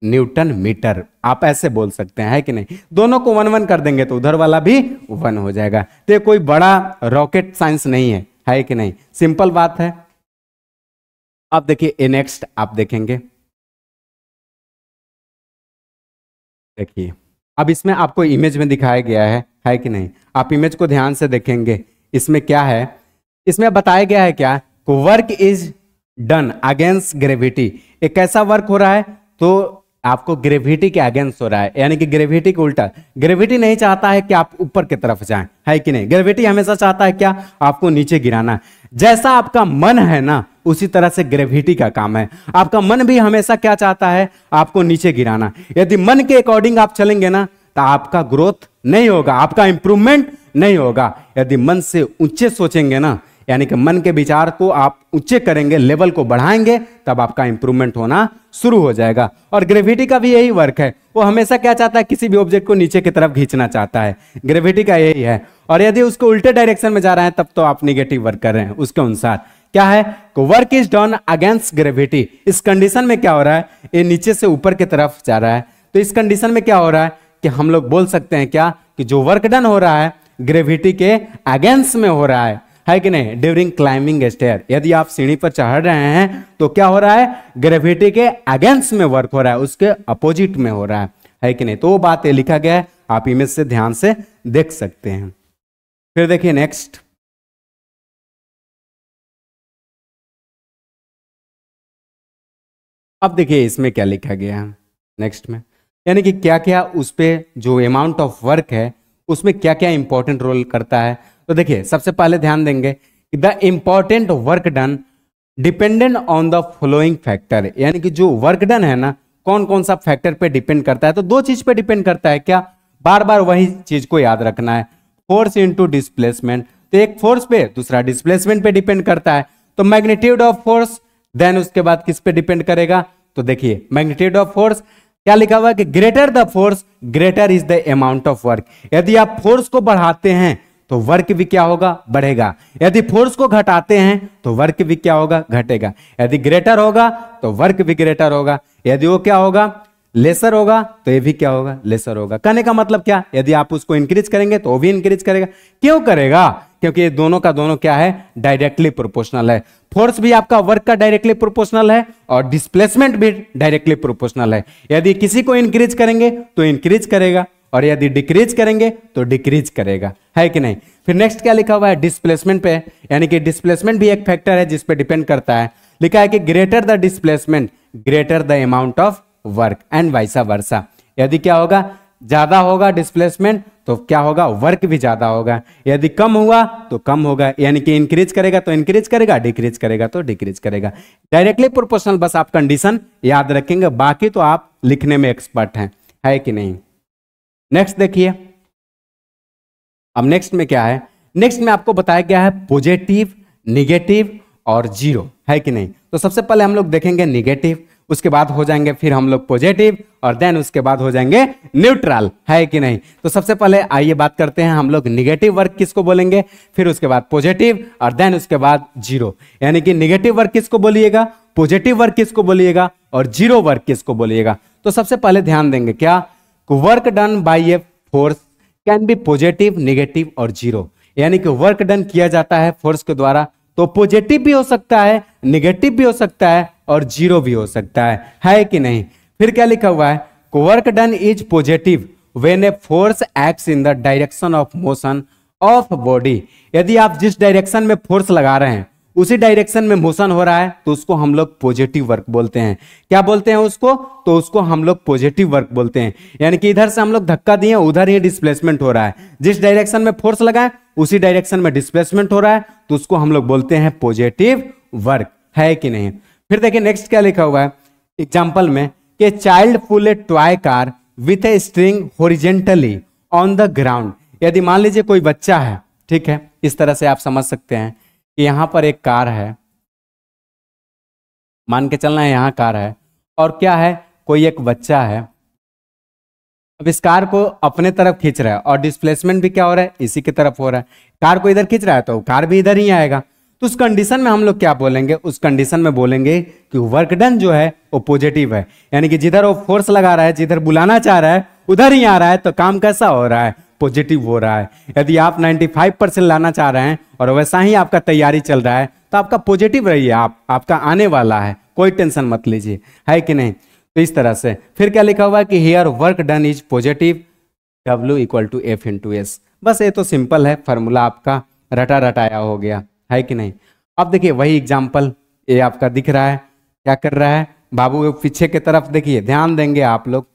newton metre. आप ऐसे बोल सकते हैं, है कि नहीं। दोनों को 1 1 कर देंगे तो उधर वाला भी 1 हो जाएगा। तो ये कोई बड़ा रॉकेट साइंस नहीं है कि नहीं, सिंपल बात है। अब देखिए नेक्स्ट आप देखेंगे, देखिए अब इसमें आपको इमेज में दिखाया गया है कि नहीं। आप इमेज को ध्यान से देखेंगे, इसमें क्या है, इसमें बताया गया है क्या, work is done against gravity. एक कैसा वर्क हो रहा है, तो आपको ग्रेविटी के अगेंस्ट हो रहा है, यानी कि ग्रेविटी के उल्टा। ग्रेविटी नहीं चाहता है कि आप ऊपर की तरफ जाएं, है कि नहीं। ग्रेविटी हमेशा चाहता है क्या, आपको नीचे गिराना। जैसा आपका मन है ना, उसी तरह से ग्रेविटी का काम है। आपका मन भी हमेशा क्या चाहता है, आपको नीचे गिराना। यदि मन के अकॉर्डिंग आप चलेंगे ना, तो आपका ग्रोथ नहीं होगा, आपका इंप्रूवमेंट नहीं होगा। यदि मन से ऊंचे सोचेंगे ना, यानी कि मन के विचार को आप ऊंचे करेंगे, लेवल को बढ़ाएंगे, तब आपका इंप्रूवमेंट होना शुरू हो जाएगा। और ग्रेविटी का भी यही वर्क है, वो हमेशा क्या चाहता है, किसी भी ऑब्जेक्ट को नीचे की तरफ खींचना चाहता है। ग्रेविटी का यही है। और यदि उसको उल्टे डायरेक्शन में जा रहा है, तब तो आप निगेटिव वर्क कर रहे हैं। उसके अनुसार क्या है, work is done against gravity. इस कंडीशन में क्या हो रहा है, ये नीचे से ऊपर की तरफ जा रहा है। तो इस कंडीशन में क्या हो रहा है कि हम लोग बोल सकते हैं क्या, कि जो वर्क डन हो रहा है ग्रेविटी के अगेंस्ट में हो रहा है कि नहीं, ड्यूरिंग क्लाइंबिंग स्टेयर। यदि आप सीढ़ी पर चढ़ रहे हैं तो क्या हो रहा है, ग्रेविटी के अगेंस्ट में वर्क हो रहा है, उसके अपोजिट में हो रहा है कि नहीं। तो वो बात ये लिखा गया है, आप इमेज से ध्यान से देख सकते हैं। फिर देखिए नेक्स्ट, अब देखिए इसमें क्या लिखा गया है नेक्स्ट में, यानी कि क्या क्या उस पे जो अमाउंट ऑफ वर्क है उसमें क्या क्या इंपॉर्टेंट रोल करता है। तो देखिए सबसे पहले ध्यान देंगे the important work done dependent on the following factor, यानी कि जो वर्क डन है ना कौन कौन सा फैक्टर पे डिपेंड करता है, तो दो चीज पे डिपेंड करता है। क्या? बार बार वही चीज को याद रखना है, फोर्स इनटू डिस्प्लेसमेंट। तो एक फोर्स पे, दूसरा डिस्प्लेसमेंट पे डिपेंड करता है। तो मैग्नीट्यूड ऑफ फोर्स, देन उसके बाद किस पे डिपेंड करेगा, तो देखिए मैग्नीट्यूड ऑफ फोर्स क्या लिखा हुआ है कि greater the force greater is the amount of work. यदि आप फोर्स को बढ़ाते हैं तो वर्क भी क्या होगा, बढ़ेगा। यदि फोर्स को घटाते हैं तो वर्क भी क्या होगा, घटेगा। यदि ग्रेटर होगा तो वर्क भी ग्रेटर होगा, यदि वो क्या होगा, लेसर होगा, तो ये भी क्या होगा, लेसर होगा। कहने का मतलब क्या, यदि आप उसको इंक्रीज करेंगे तो वो भी इंक्रीज करेगा। क्यों करेगा? क्योंकि ये दोनों का दोनों क्या है, डायरेक्टली प्रोपोर्शनल है। फोर्स भी आपका वर्क का डायरेक्टली प्रोपोर्शनल है और डिस्प्लेसमेंट भी डायरेक्टली प्रोपोर्शनल है। यदि किसी को इंक्रीज करेंगे तो इंक्रीज करेगा और यदि डिक्रीज करेंगे तो डिक्रीज करेगा, है कि नहीं। फिर नेक्स्ट क्या लिखा हुआ है, डिस्प्लेसमेंट पे, यानी कि डिस्प्लेसमेंट भी एक फैक्टर है जिस पे डिपेंड करता है। लिखा है कि greater the displacement greater the amount of work and vice versa. यदि क्या होगा, ज्यादा होगा डिस्प्लेसमेंट तो क्या होगा, वर्क भी ज्यादा होगा। यदि कम हुआ तो कम होगा, यानी कि इंक्रीज करेगा तो इंक्रीज करेगा, डिक्रीज करेगा तो डिक्रीज करेगा। डायरेक्टली प्रोपोर्शनल, बस आप कंडीशन याद रखेंगे, बाकी तो आप लिखने में एक्सपर्ट हैं, है कि नहीं। नेक्स्ट देखिए, अब नेक्स्ट में क्या है, नेक्स्ट में आपको बताया गया है पॉजिटिव, निगेटिव और जीरो, है कि नहीं। तो सबसे पहले हम लोग देखेंगे निगेटिव, उसके बाद हो जाएंगे फिर हम लोग पॉजिटिव और देन उसके बाद हो जाएंगे न्यूट्रल, है कि नहीं। तो सबसे पहले आइए बात करते हैं हम लोग निगेटिव वर्क किसको बोलेंगे, फिर उसके बाद पॉजिटिव और देन उसके बाद जीरो। यानी कि निगेटिव वर्क किसको बोलिएगा, पॉजिटिव वर्क किसको बोलिएगा और जीरो वर्क किसको बोलिएगा। तो सबसे पहले ध्यान देंगे क्या, work done by a force can be positive, negative और जीरो। यानी कि वर्क डन किया जाता है फोर्स के द्वारा तो पॉजिटिव भी हो सकता है, निगेटिव भी हो सकता है और जीरो भी हो सकता है कि नहीं। फिर क्या लिखा हुआ है, work done is positive when a force acts in the direction of motion of body. यदि आप जिस डायरेक्शन में फोर्स लगा रहे हैं उसी डायरेक्शन में मोशन हो रहा है तो उसको हम लोग पॉजिटिव वर्क बोलते हैं। क्या बोलते हैं उसको, तो उसको हम लोग पॉजिटिव वर्क बोलते हैं। यानी कि इधर से हम लोग धक्का दिए, उधर ही डिस्प्लेसमेंट हो रहा है, जिस डायरेक्शन में फोर्स लगाए उसी डायरेक्शन में डिस्प्लेसमेंट हो रहा है तो उसको हम लोग बोलते हैं पॉजिटिव वर्क, है कि नहीं। फिर देखिए नेक्स्ट क्या लिखा हुआ है एग्जाम्पल में, कि child pull a toy car with a string horizontally on the ground. यदि मान लीजिए कोई बच्चा है, ठीक है, इस तरह से आप समझ सकते हैं कि यहां पर एक कार है, मान के चलना है यहां कार है और क्या है, कोई एक बच्चा है। अब इस कार को अपने तरफ खींच रहा है और डिस्प्लेसमेंट भी क्या हो रहा है, इसी की तरफ हो रहा है। कार को इधर खींच रहा है तो कार भी इधर ही आएगा। तो उस कंडीशन में हम लोग क्या बोलेंगे, उस कंडीशन में बोलेंगे कि वर्क डन जो है वो पॉजिटिव है। यानी कि जिधर वो फोर्स लगा रहा है, जिधर बुलाना चाह रहा है उधर ही आ रहा है, तो काम कैसा हो रहा है, पॉजिटिव हो रहा है। यदि आप 95% लाना चाह रहे हैं और वैसा ही आपका तैयारी चल रहा है तो आपका पॉजिटिव रहिए, आपका आने वाला है, कोई टेंशन मत लीजिए, है कि नहीं। तो इस तरह से फिर क्या लिखा हुआ है कि here work done is positive, W = F × S। बस ये तो सिंपल है, फार्मूला आपका रटा रटाया हो गया, है कि नहीं। अब देखिए वही एग्जाम्पल ये आपका दिख रहा है, क्या कर रहा है बाबू, पीछे की तरफ देखिए, ध्यान देंगे आप लोग।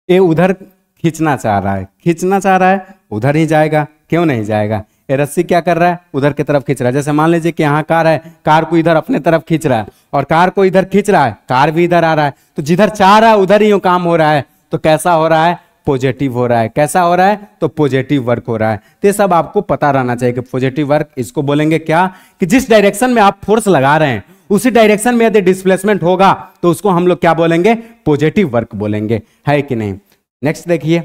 ये उधर खींचना चाह रहा है, खींचना चाह रहा है, उधर ही जाएगा, क्यों नहीं जाएगा। ये रस्सी क्या कर रहा है, उधर की तरफ खींच रहा है। जैसे मान लीजिए कि यहाँ कार है, कार को इधर अपने तरफ खींच रहा है और कार को इधर खींच रहा है, कार भी इधर आ रहा है, तो जिधर चाह रहा है उधर ही काम हो रहा है। तो कैसा हो रहा है, पॉजिटिव हो रहा है। कैसा हो रहा है, तो पॉजिटिव वर्क हो रहा है। तो ये सब आपको पता रहना चाहिए कि पॉजिटिव वर्क इसको बोलेंगे क्या, कि जिस डायरेक्शन में आप फोर्स लगा रहे हैं उसी डायरेक्शन में यदि डिस्प्लेसमेंट होगा तो उसको हम लोग क्या बोलेंगे, पॉजिटिव वर्क बोलेंगे, है कि नहीं। नेक्स्ट देखिए,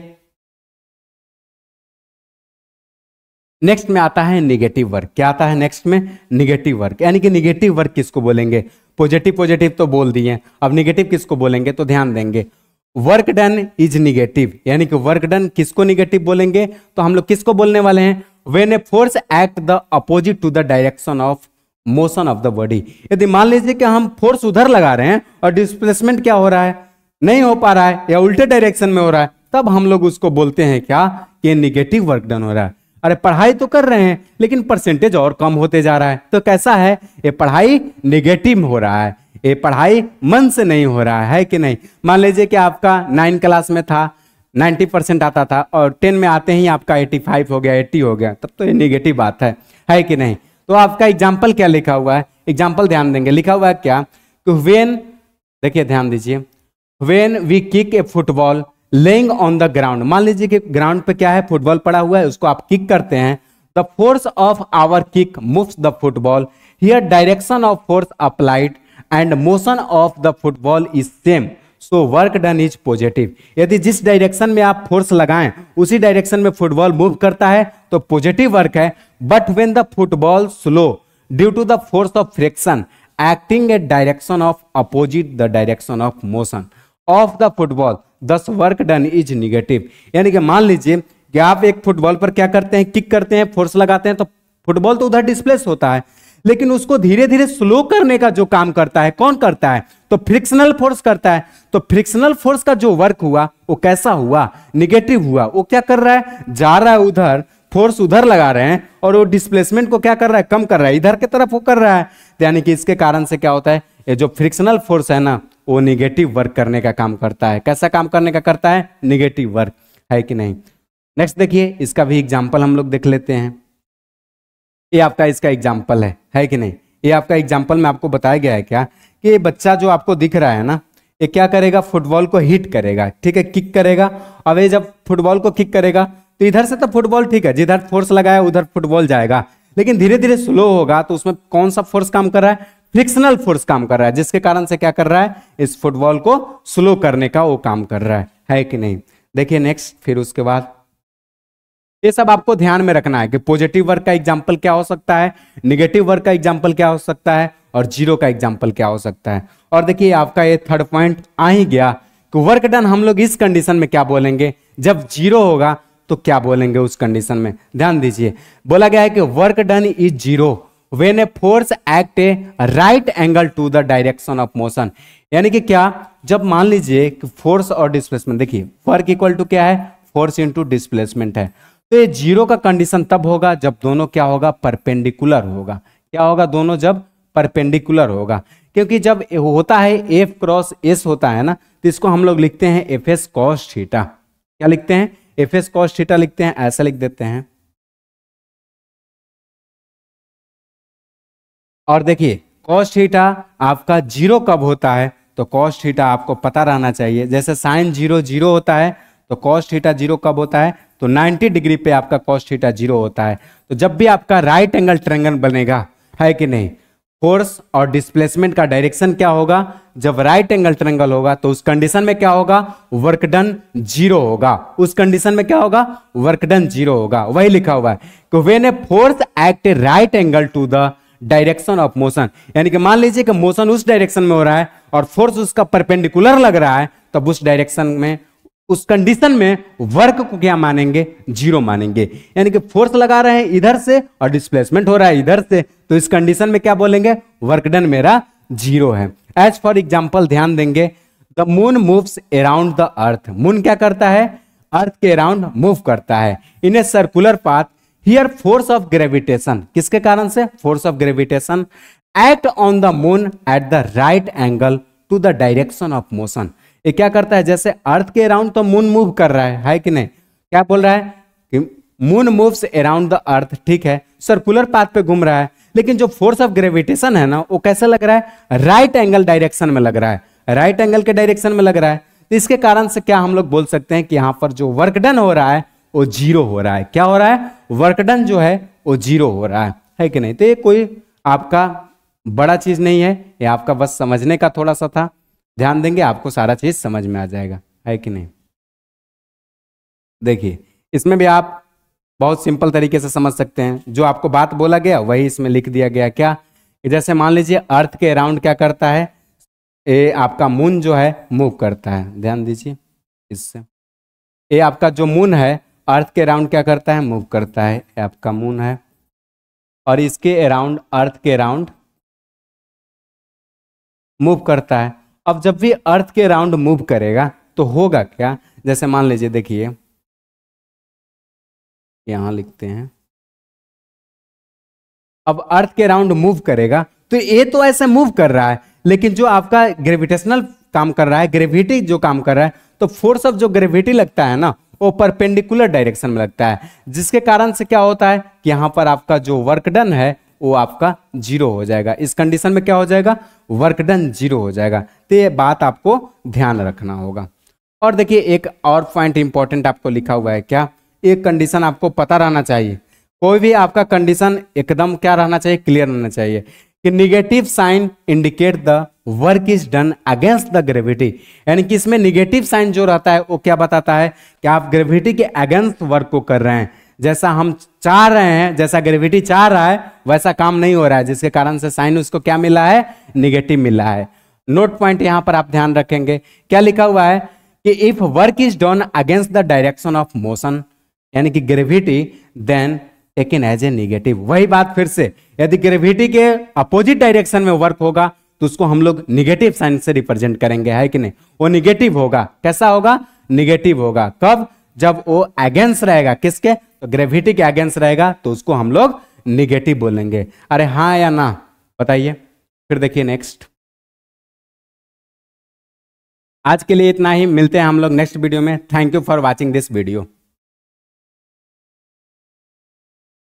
नेक्स्ट में आता है निगेटिव वर्क। क्या आता है नेक्स्ट में, निगेटिव वर्क। यानी कि निगेटिव वर्क किसको बोलेंगे, पॉजिटिव पॉजिटिव तो बोल दिए, अब निगेटिव किसको बोलेंगे, तो ध्यान देंगे वर्क डन इज निगेटिव। यानी कि वर्क डन किसको निगेटिव बोलेंगे, तो हम लोग किसको बोलने वाले हैं, when a force act the opposite to the direction of motion of the body. यदि मान लीजिए कि हम फोर्स उधर लगा रहे हैं और डिस्प्लेसमेंट क्या हो रहा है, नहीं हो पा रहा है या उल्टे डायरेक्शन में हो रहा है, तब हम लोग उसको बोलते हैं क्या, कि निगेटिव वर्क डन हो रहा है। अरे पढ़ाई तो कर रहे हैं लेकिन परसेंटेज और कम होते जा रहा है, तो कैसा है, ये पढ़ाई निगेटिव हो रहा है, ये पढ़ाई मन से नहीं हो रहा है कि नहीं। मान लीजिए कि आपका 9 क्लास में था 90% आता था और 10 में आते ही आपका 85 हो गया, 80 हो गया, तब तो ये निगेटिव बात है कि नहीं। तो आपका एग्जाम्पल क्या लिखा हुआ है, एग्जाम्पल ध्यान देंगे, लिखा हुआ है क्या कि व्हेन, देखिए ध्यान दीजिए, when we kick a football laying on the ground, मान लीजिए कि ग्राउंड पे क्या है, फुटबॉल पड़ा हुआ है, उसको आप किक करते हैं, the force of our kick moves the football, here direction of force applied and motion of the football is same, so work done is positive. यदि जिस डायरेक्शन में आप फोर्स लगाएं उसी डायरेक्शन में फुटबॉल मूव करता है तो पॉजिटिव वर्क है, but when the football slow due to the force of friction acting a direction of opposite the direction of motion of the football thus work done is negative. यानी कि मान लीजिए कि आप एक फुटबॉल पर क्या करते हैं, किक करते हैं, फोर्स लगाते हैं, तो फुटबॉल तो उधर डिस्प्लेस होता है, लेकिन उसको धीरे धीरे स्लो करने का जो काम करता है कौन करता है, तो फ्रिक्शनल फोर्स करता है। तो फ्रिक्शनल फोर्स का जो वर्क हुआ वो कैसा हुआ, निगेटिव हुआ। वो क्या कर रहा है, जा रहा है उधर, फोर्स उधर लगा रहे हैं और वो डिस्प्लेसमेंट को क्या कर रहा है, कम कर रहा है, इधर की तरफ वो कर रहा है। यानी कि इसके कारण से क्या होता है, ये जो फ्रिक्शनल फोर्स है ना वो निगेटिव वर्क करने का काम करता है। कैसा काम करने का करता है, निगेटिव वर्क, है कि नहीं। नेक्स्ट देखिए, इसका भी एग्जाम्पल हम लोग देख लेते हैं। ये आपका इसका एग्जाम्पल है कि नहीं। ये आपका एग्जाम्पल में आपको बताया गया है क्या कि ये बच्चा जो आपको दिख रहा है ना, ये क्या करेगा, फुटबॉल को हिट करेगा, ठीक है, किक करेगा। अब ये जब फुटबॉल को किक करेगा तो इधर से तो फुटबॉल ठीक है, जिधर फोर्स लगाया उधर फुटबॉल जाएगा, लेकिन धीरे धीरे स्लो होगा तो उसमें कौन सा फोर्स काम कर रहा है, फ्रिक्शनल फोर्स काम कर रहा है, जिसके कारण से क्या कर रहा है, इस फुटबॉल को स्लो करने का वो काम कर रहा है कि नहीं। देखिए नेक्स्ट, फिर उसके बाद ये सब आपको ध्यान में रखना है कि पॉजिटिव वर्क का एग्जांपल क्या हो सकता है, नेगेटिव वर्क का एग्जांपल क्या हो सकता है और जीरो का एग्जांपल क्या हो सकता है। और देखिए आपका ये थर्ड पॉइंट आ ही गया कि वर्क डन हम लोग इस कंडीशन में क्या बोलेंगे, जब जीरो होगा तो क्या बोलेंगे उस कंडीशन में। ध्यान दीजिए, बोला गया है कि work done is zero when a force act a right angle to the direction of motion. यानी कि क्या, जब मान लीजिए कि फोर्स और डिस्प्लेसमेंट, देखिए वर्क इक्वल टू क्या है, फोर्स इंटू डिस्प्लेसमेंट है, तो ये जीरो का कंडीशन तब होगा जब दोनों क्या होगा, परपेंडिकुलर होगा। क्या होगा, दोनों जब परपेंडिकुलर होगा। क्योंकि जब होता है एफ क्रॉस एस होता है ना, तो इसको हम लोग लिखते हैं एफ एस कॉस थीटा। क्या लिखते हैं, एफ एस कॉस थीटा लिखते हैं, ऐसा लिख देते हैं। और देखिए कॉस थीटा आपका जीरो कब होता है, तो कॉस थीटा आपको पता रहना चाहिए। जैसे साइन जीरो जीरो होता है तो कॉस थीटा जीरो कब होता है, तो 90 डिग्री पे आपका कॉस थीटा जीरो होता है। तो जब भी आपका राइट एंगल ट्रायंगल बनेगा, है कि नहीं, फोर्स और डिस्प्लेसमेंट का डायरेक्शन क्या होगा, जब राइट एंगल ट्रायंगल होगा तो उस कंडीशन में क्या होगा, वर्क डन जीरो होगा। उस कंडीशन में क्या होगा, वर्क डन जीरो होगा। वही लिखा हुआ है कि when a force act right angle to the direction of motion, यानी कि मान लीजिए कि मोशन उस डायरेक्शन में हो रहा है और फोर्स उसका परपेंडिकुलर लग रहा है, तब उस डायरेक्शन में, उस कंडीशन में वर्क को क्या मानेंगे, जीरो मानेंगे। यानी कि फोर्स लगा रहे हैं इधर से और डिस्प्लेसमेंट हो रहा है इधर से, तो इस कंडीशन में क्या बोलेंगे, वर्क डन मेरा जीरो है। एज फॉर एग्जांपल ध्यान देंगे, the moon moves around the earth. Moon क्या करता है, अर्थ के अराउंड मूव करता है in a circular path. Here force of gravitation, किसके कारण से, force of gravitation act on the moon at the right angle to the direction of motion. ये क्या करता है, जैसे अर्थ के अराउंड तो मून मूव कर रहा है कि नहीं, क्या बोल रहा है कि मून मूव्स अराउंड द अर्थ, ठीक है, सर्कुलर पाथ पे घूम रहा है, लेकिन जो फोर्स ऑफ ग्रेविटेशन है ना वो कैसा लग रहा है, राइट एंगल डायरेक्शन में लग रहा है, राइट एंगल के डायरेक्शन में लग रहा है। तो इसके कारण से क्या हम लोग बोल सकते हैं कि यहां पर जो वर्क डन हो रहा है वो जीरो हो रहा है। क्या हो रहा है, वर्क डन जो है वो जीरो हो रहा है कि नहीं। तो ये कोई आपका बड़ा चीज नहीं है, ये आपका बस समझने का थोड़ा सा था। ध्यान देंगे आपको सारा चीज समझ में आ जाएगा, है कि नहीं। देखिए इसमें भी आप बहुत सिंपल तरीके से समझ सकते हैं, जो आपको बात बोला गया वही इसमें लिख दिया गया। क्या, जैसे मान लीजिए अर्थ के अराउंड क्या करता है, ये आपका मून जो है मूव करता है। ध्यान दीजिए इससे, ये आपका जो मून है अर्थ के अराउंड क्या करता है, मूव करता है। ये आपका मून है और इसके अराउंड, अर्थ के अराउंड मूव करता है। अब जब भी अर्थ के अराउंड मूव करेगा तो होगा क्या, जैसे मान लीजिए, देखिए यहां लिखते हैं, अब अर्थ के अराउंड मूव करेगा तो ये तो ऐसे मूव कर रहा है, लेकिन जो आपका ग्रेविटेशनल काम कर रहा है, ग्रेविटी जो काम कर रहा है, तो फोर्स ऑफ जो ग्रेविटी लगता है ना वो परपेंडिकुलर डायरेक्शन में लगता है, जिसके कारण से क्या होता है कि यहां पर आपका जो वर्क डन है वो आपका 0 हो जाएगा। इस कंडीशन में क्या हो जाएगा, वर्क डन 0 हो जाएगा। तो ये बात आपको ध्यान रखना होगा। और देखिए एक और पॉइंट इंपॉर्टेंट आपको लिखा हुआ है, क्या, एक कंडीशन आपको पता रहना चाहिए, कोई भी आपका कंडीशन एकदम क्या रहना चाहिए, क्लियर रहना चाहिए कि negative sign indicate the work is done against the gravity. यानी कि इसमें निगेटिव साइन जो रहता है वो क्या बताता है कि आप ग्रेविटी के अगेंस्ट वर्क को कर रहे हैं, जैसा हम चाह रहे हैं, जैसा ग्रेविटी चाह रहा है वैसा काम नहीं हो रहा है, जिसके कारण से साइन उसको क्या मिला है, निगेटिव मिला है। नोट पॉइंट यहां पर आप ध्यान रखेंगे, क्या लिखा हुआ है कि if work is done against the direction of motion यानी कि gravity, then taken as a negative. वही बात फिर से, यदि ग्रेविटी के अपोजिट डायरेक्शन में वर्क होगा तो उसको हम लोग निगेटिव साइन से रिप्रेजेंट करेंगे, है कि नहीं। वो निगेटिव होगा, कैसा होगा, निगेटिव होगा। कब, जब वो अगेंस्ट रहेगा, किसके, तो ग्रेविटी के अगेंस्ट रहेगा, तो उसको हम लोग निगेटिव बोलेंगे। अरे हाँ या ना बताइए। फिर देखिए नेक्स्ट, आज के लिए इतना ही, मिलते हैं हम लोग नेक्स्ट वीडियो में। Thank you for watching this video.